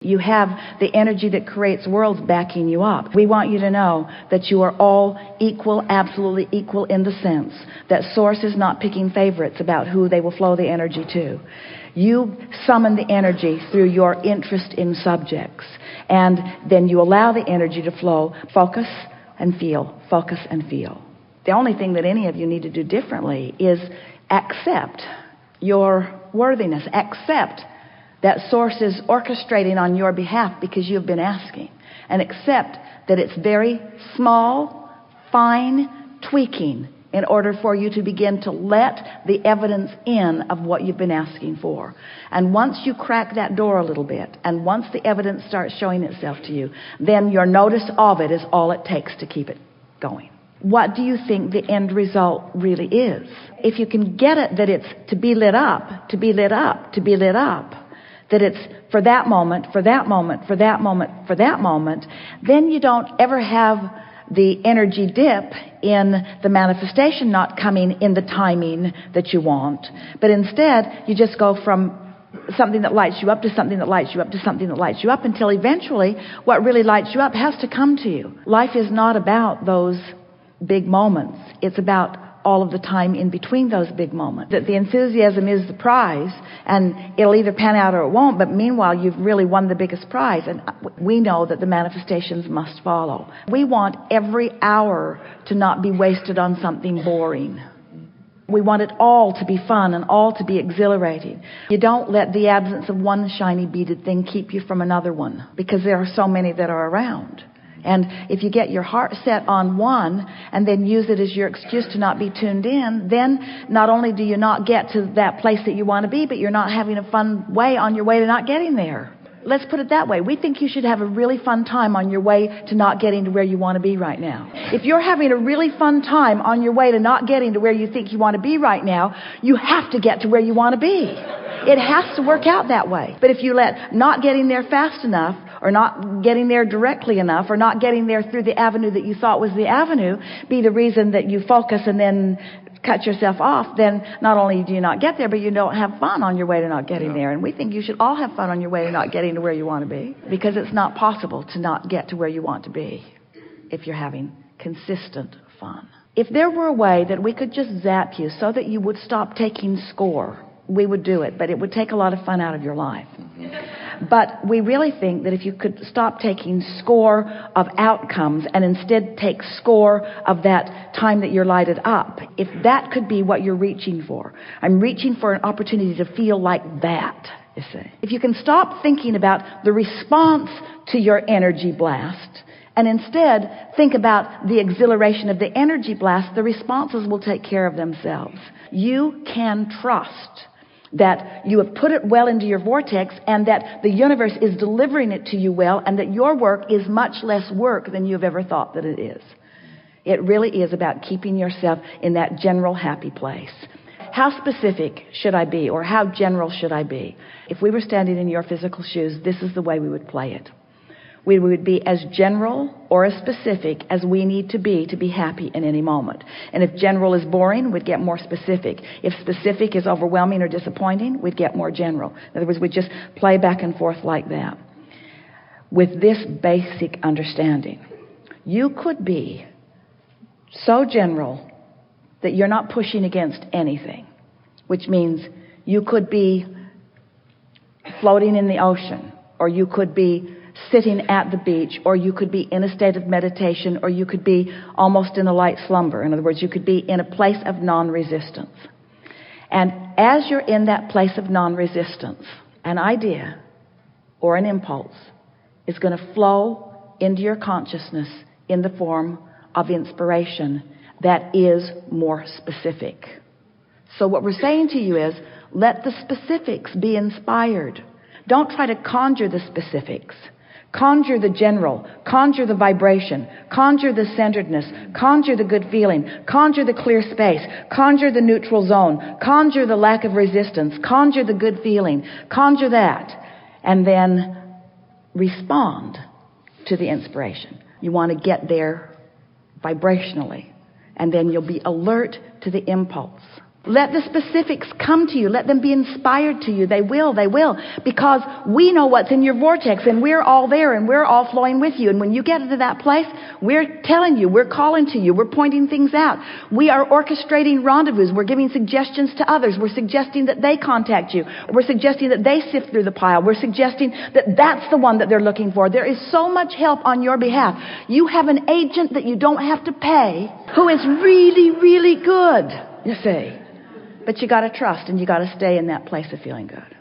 You have the energy that creates worlds backing you up. We want you to know that you are all equal, absolutely equal, in the sense that Source is not picking favorites about who they will flow the energy to. You summon the energy through your interest in subjects, and then you allow the energy to flow. Focus and feel, focus and feel. The only thing that any of you need to do differently is accept your worthiness. Accept that Source is orchestrating on your behalf because you've been asking. And accept that it's very small, fine tweaking in order for you to begin to let the evidence in of what you've been asking for. And once you crack that door a little bit, and once the evidence starts showing itself to you, then your notice of it is all it takes to keep it going. What do you think the end result really is? If you can get it that it's to be lit up, to be lit up, to be lit up, that it's for that moment, for that moment, for that moment, for that moment, then you don't ever have the energy dip in the manifestation not coming in the timing that you want. But instead, you just go from something that lights you up to something that lights you up to something that lights you up, until eventually what really lights you up has to come to you. Life is not about those big moments. It's about all of the time in between those big moments. That the enthusiasm is the prize, and it'll either pan out or it won't, but meanwhile you've really won the biggest prize, and we know that the manifestations must follow. We want every hour to not be wasted on something boring. We want it all to be fun and all to be exhilarating. You don't let the absence of one shiny beaded thing keep you from another one, because there are so many that are around. And if you get your heart set on one and then use it as your excuse to not be tuned in, then not only do you not get to that place that you want to be, but you're not having a fun way on your way to not getting there. Let's put it that way. We think you should have a really fun time on your way to not getting to where you want to be right now. If you're having a really fun time on your way to not getting to where you think you want to be right now, you have to get to where you want to be. It has to work out that way. But if you let not getting there fast enough, or not getting there directly enough, or not getting there through the avenue that you thought was the avenue, be the reason that you focus and then cut yourself off, then not only do you not get there, but you don't have fun on your way to not getting there. And we think you should all have fun on your way to not getting to where you want to be, because it's not possible to not get to where you want to be if you're having consistent fun. If there were a way that we could just zap you so that you would stop taking score, we would do it, but it would take a lot of fun out of your life. But we really think that if you could stop taking score of outcomes and instead take score of that time that you're lighted up, if that could be what you're reaching for. I'm reaching for an opportunity to feel like that, you see. If you can stop thinking about the response to your energy blast and instead think about the exhilaration of the energy blast, the responses will take care of themselves. You can trust that you have put it well into your vortex, and that the universe is delivering it to you well, and that your work is much less work than you've ever thought that it is. It really is about keeping yourself in that general happy place. How specific should I be, or how general should I be? If we were standing in your physical shoes, this is the way we would play it. We would be as general or as specific as we need to be happy in any moment. And if general is boring, we'd get more specific. If specific is overwhelming or disappointing, we'd get more general. In other words, we'd just play back and forth like that. With this basic understanding, you could be so general that you're not pushing against anything, which means you could be floating in the ocean, or you could be sitting at the beach, or you could be in a state of meditation, or you could be almost in a light slumber. In other words, you could be in a place of non-resistance. And as you're in that place of non-resistance, an idea or an impulse is going to flow into your consciousness in the form of inspiration that is more specific. So what we're saying to you is, let the specifics be inspired. Don't try to conjure the specifics. Conjure the general, conjure the vibration, conjure the centeredness, conjure the good feeling, conjure the clear space, conjure the neutral zone, conjure the lack of resistance, conjure the good feeling, conjure that, and then respond to the inspiration. You want to get there vibrationally, and then you'll be alert to the impulse. Let the specifics come to you. Let them be inspired to you. They will. Because we know what's in your vortex, and we're all there, and we're all flowing with you. And when you get into that place, we're telling you, we're calling to you, we're pointing things out. We are orchestrating rendezvous. We're giving suggestions to others. We're suggesting that they contact you. We're suggesting that they sift through the pile. We're suggesting that that's the one that they're looking for. There is so much help on your behalf. You have an agent that you don't have to pay who is really, really good, you see. But you got to trust, and you got to stay in that place of feeling good.